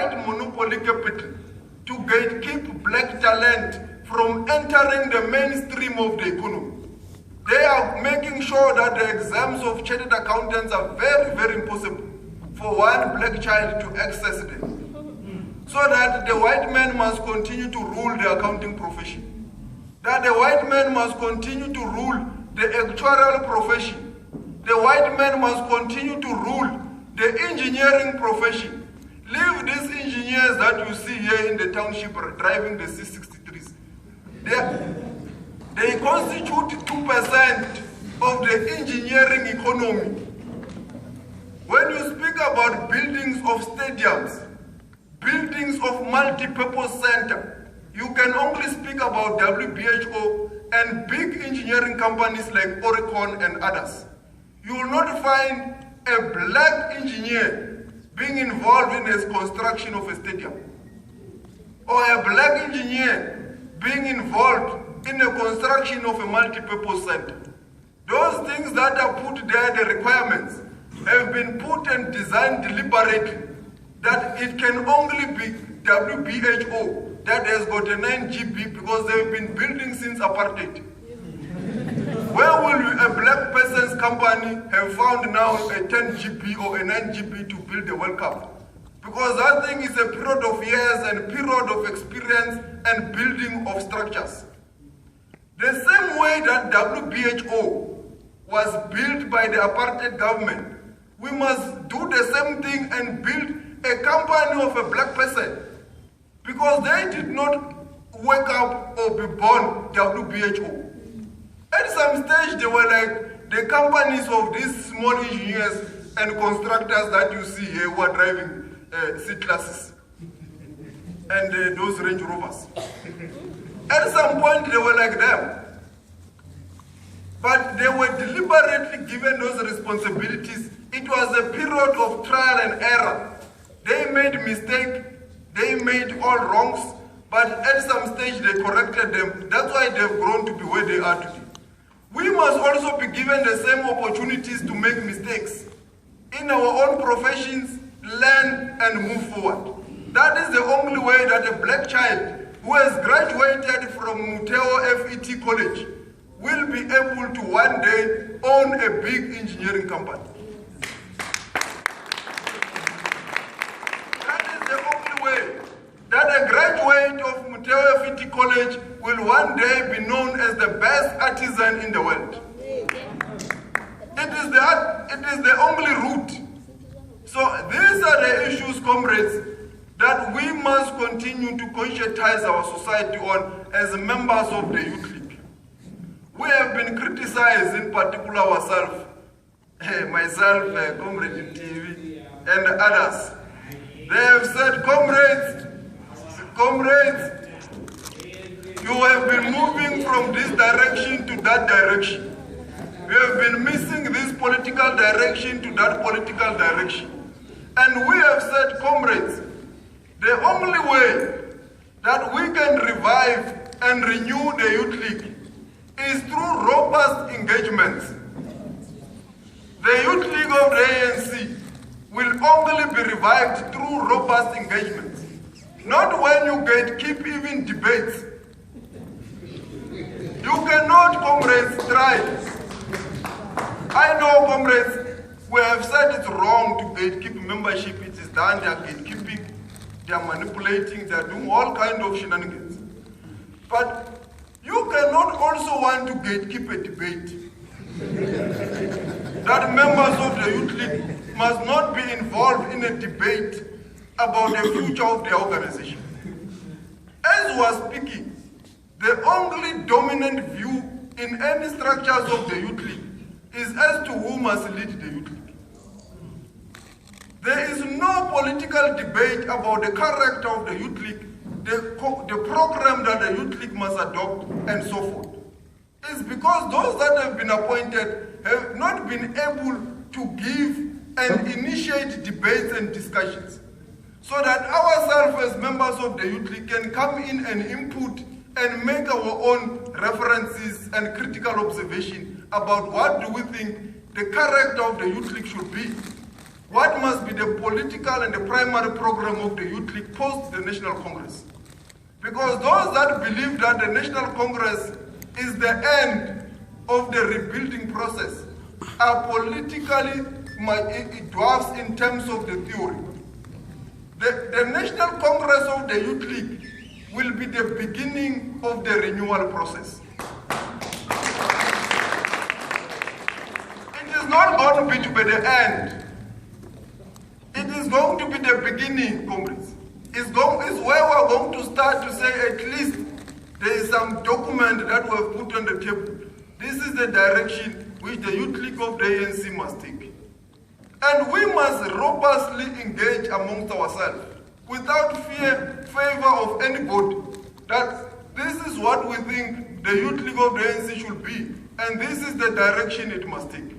monopoly capital to gatekeep black talent from entering the mainstream of the economy. They are making sure that the exams of chartered accountants are very, very impossible for one black child to access them. So that the white man must continue to rule the accounting profession. That the white man must continue to rule the actuarial profession. The white man must continue to rule the engineering profession. Leave these engineers that you see here in the township driving the C63s. They constitute 2% of the engineering economy. When you speak about buildings of stadiums, buildings of multi-purpose center, you can only speak about WHO and big engineering companies like Oricon and others. You will not find a black engineer being involved in the construction of a stadium, or a black engineer being involved in the construction of a multi-purpose center. Those things that are put there, the requirements, have been put and designed deliberately, that it can only be WHO that has got a 9 GB because they've been building since apartheid. Where will a black person's company have found now a 10 GB or a 9 GB to build a World Cup? Because that thing is a period of years and period of experience and building of structures. The same way that WHO was built by the apartheid government, we must do the same thing and build a company of a black person. Because they did not wake up or be born WHO. At some stage, they were like the companies of these small engineers and constructors that you see here who are driving C-classes and those Range Rovers. At some point, they were like them. But they were deliberately given those responsibilities. It was a period of trial and error. They made mistakes, they made all wrongs, but at some stage they corrected them. That's why they've grown to be where they are today. We must also be given the same opportunities to make mistakes. In our own professions, learn and move forward. That is the only way that a black child who has graduated from Motheo FET College will be able to one day own a big engineering company. That is the only way that a graduate of Motheo FET College will one day be known as the best artisan in the world. It is the only route. So these are the issues, comrades, that we must continue to conscientize our society on as members of the Youth League. We have been criticized, in particular myself, Comrade in TV, and others. They have said, comrades, you have been moving from this direction to that direction. We have been missing this political direction to that political direction. And we have said, comrades, the only way that we can revive and renew the Youth League is through robust engagements. The Youth League of the ANC will only be revived through robust engagements. Not when you gatekeep even debates. You cannot, comrades, try. I know, comrades, we have said it's wrong to gatekeep membership. It is done, they are gatekeeping, they are manipulating, they are doing all kinds of shenanigans. But you cannot also want to gatekeep a debate. That members of the Youth League must not be involved in a debate about the future of the organization. As we are speaking, the only dominant view in any structures of the Youth League is as to who must lead the Youth League. There is no political debate about the character of the Youth League, the program that the Youth League must adopt, and so forth. It's because those that have been appointed have not been able to give and initiate debates and discussions, so that ourselves as members of the Youth League can come in and input and make our own references and critical observation about what do we think the character of the Youth League should be. what must be the political and the primary program of the Youth League post the National Congress. Because those that believe that the National Congress is the end of the rebuilding process are politically dwarfs in terms of the theory. The National Congress of the Youth League will be the beginning of the renewal process. It is not going to be the end. It is going to be the beginning, comrades. It's where we're going to start to say at least there is some document that we have put on the table. This is the direction which the Youth League of the ANC must take. And we must robustly engage amongst ourselves without favor of anybody that this is what we think the Youth League of the ANC should be, and this is the direction it must take.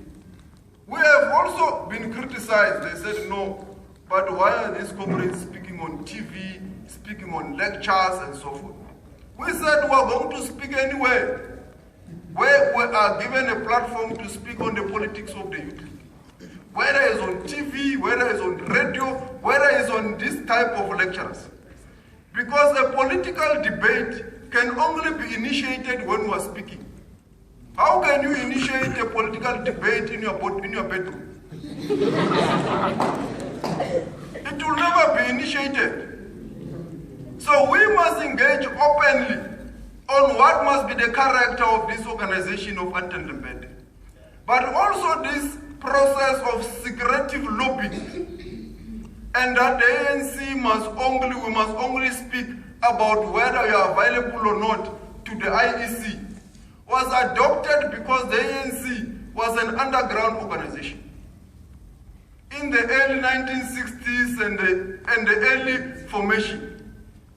We have also been criticized. They said, no, but why are these comrades speaking on TV, speaking on lectures and so forth? We said we are going to speak anyway, where we are given a platform to speak on the politics of the youth. Whether it's on TV, whether it's on radio, whether it's on this type of lectures. Because a political debate can only be initiated when we are speaking. How can you initiate a political debate in your bedroom? It will never be initiated. So we must engage openly on what must be the character of this organization of ANCYL. But also this process of secretive lobbying, and that the ANC we must only speak about whether you are available or not to the IEC, was adopted because the ANC was an underground organization. In the early 1960s and the early formation,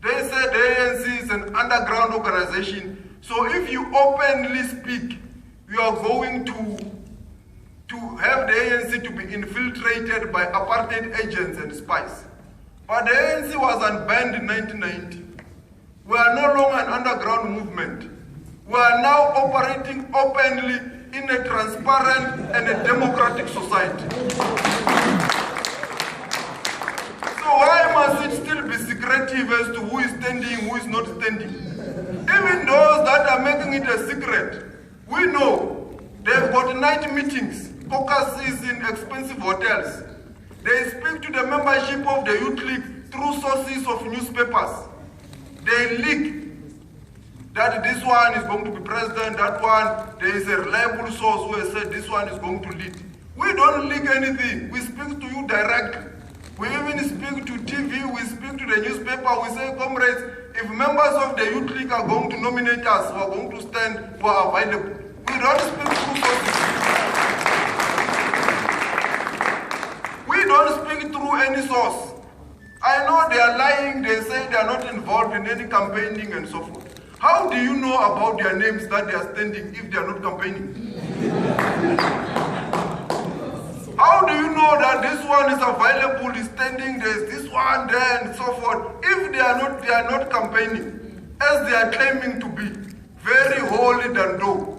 they said the ANC is an underground organization, so if you openly speak, you are going to have the ANC to be infiltrated by apartheid agents and spies. But the ANC was unbanned in 1990. We are no longer an underground movement. We are now operating openly in a transparent and a democratic society. So why must it still be secretive as to who is standing, who is not standing? Even those that are making it a secret, we know they've got night meetings, caucuses in expensive hotels. They speak to the membership of the Youth League through sources of newspapers. They leak that this one is going to be president, that one, there is a reliable source who has said this one is going to lead. We don't leak anything. We speak to you directly. We even speak to TV, we speak to the newspaper, we say, comrades, if members of the Youth League are going to nominate us, who are going to stand, who are available. We don't speak through sources. We don't speak through any source. I know they are lying, they say they are not involved in any campaigning and so forth. How do you know about their names that they are standing if they are not campaigning? How do you know that this one is available, is standing, there's this one there and so forth, if they are not campaigning, as they are claiming to be, very holy than thou.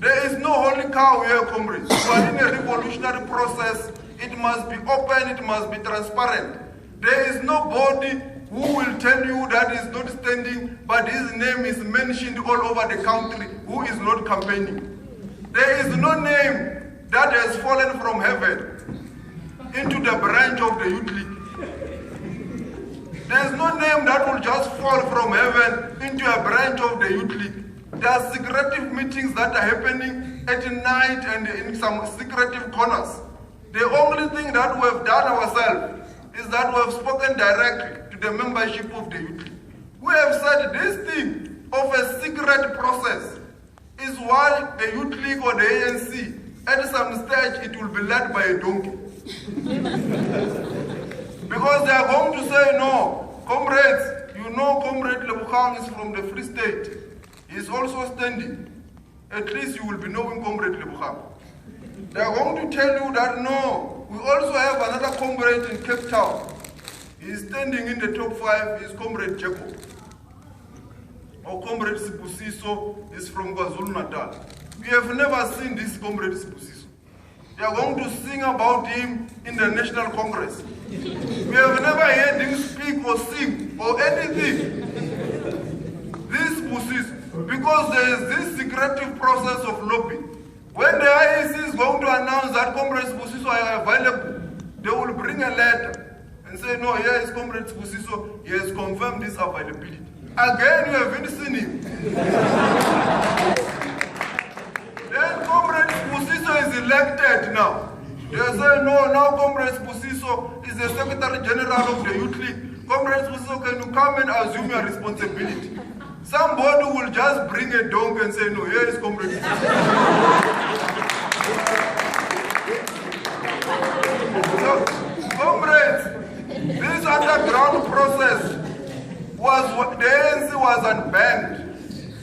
There is no holy cow here, comrades. We are in a revolutionary process. It must be open, it must be transparent. There is nobody who will tell you that is not standing, but his name is mentioned all over the country, who is not campaigning. There is no name that has fallen from heaven into the branch of the Youth League. There is no name that will just fall from heaven into a branch of the Youth League. There are secretive meetings that are happening at night and in some secretive corners. The only thing that we have done ourselves is that we have spoken directly to the membership of the Youth League. We have said this thing of a secret process is why the Youth League or the ANC, at some stage, it will be led by a donkey. Because they are going to say, no, comrades, you know Comrade Lebogang is from the Free State. He is also standing. At least you will be knowing Comrade Lebogang. They are going to tell you that, no, we also have another comrade in Cape Town. He is standing in the top 5, he is Comrade Jacob. Or Comrade Sibusiso is from KwaZulu-Natal. We have never seen this Comrade Sibusiso. You are going to sing about him in the National Congress. We have never heard him speak or sing or anything. This Busiso, because there is this secretive process of lobbying. When the IEC is going to announce that Comrades Busiso are available, they will bring a letter and say, no, here is Comrades Busiso, he has confirmed this availability. Again, you haven't seen him. Then Comrades Busiso is elected now. They say, no, now Comrades Busiso is the Secretary General of the Youth League. Comrades Busiso, can you come and assume your responsibility? Somebody will just bring a dog and say, no, here is Comrades Busiso. So, comrades, this underground process was what the ANC was unbanned.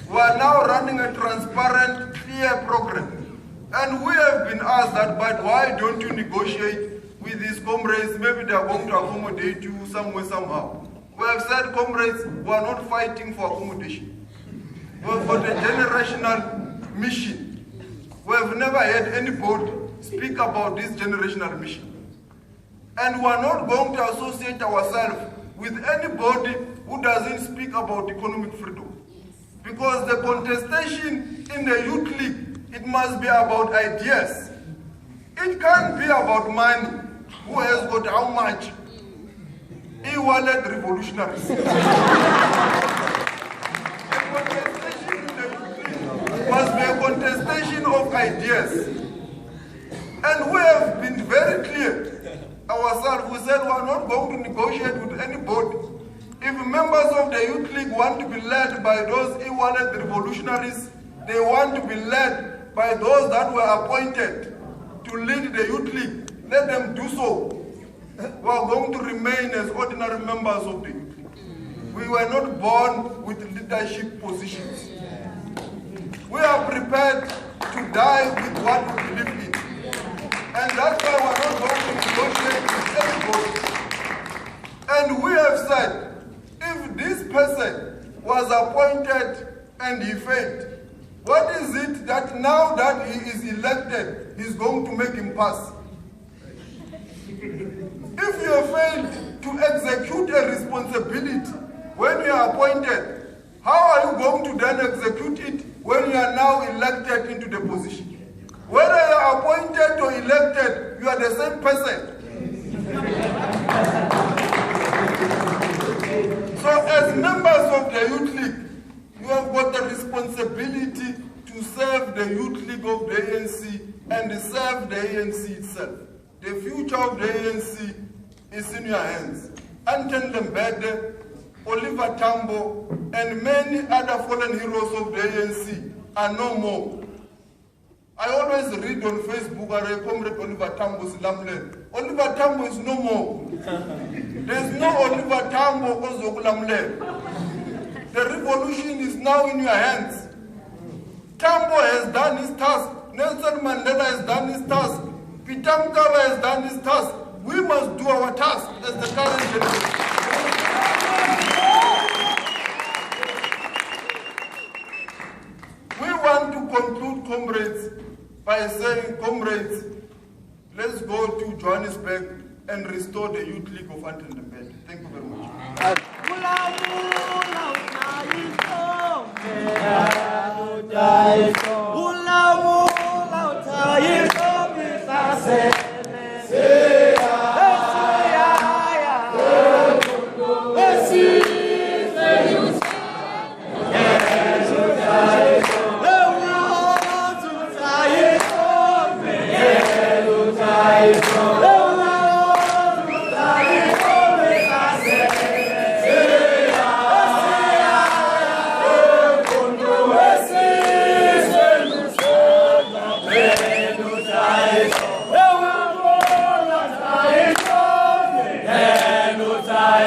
We are now running a transparent, clear program. And we have been asked that, but why don't you negotiate with these comrades? Maybe they are going to accommodate you somewhere, somehow. We have said, comrades, we are not fighting for accommodation. We have got a generational mission. We have never had anybody speak about this generational mission. And we are not going to associate ourselves with anybody who doesn't speak about economic freedom. Because the contestation in the Youth League, it must be about ideas. It can't be about money. Who has got how much? E-wallet revolutionaries. The contestation in the Youth League must be a contestation of ideas. And we have been very clear ourselves. We said we are not going to negotiate with anybody. If members of the Youth League want to be led by those e-wallet revolutionaries, they want to be led by those that were appointed to lead the Youth League, let them do so. We are going to remain as ordinary members of the Youth League. We were not born with leadership positions. We are prepared to die with what we believe in. And that's why we are not going to negotiate with anybody. And we have said, if this person was appointed and he failed, what is it that now that he is elected, he's going to make him pass? If you have failed to execute a responsibility when you are appointed, how are you going to then execute it when you are now elected into the position? Whether you are appointed or elected, you are the same person. So as members of the Youth League, you have got the responsibility to serve the Youth League of the ANC and serve the ANC itself. The future of the ANC is in your hands. ANCYL Lembede, Oliver Tambo, and many other fallen heroes of the ANC are no more. I always read on Facebook, I comrade Oliver Tambo's Lamle. Oliver Tambo is no more. There is no Oliver Tambo Lamle. The revolution is now in your hands. Tambo has done his task. Nelson Mandela has done his task. Peter Mkaba has done his task. We must do our task as the current generation. We want to conclude, comrades, by saying, comrades, let's go to Johannesburg and restore the Youth League of ANCYL Lembede. Thank you very much.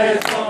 It's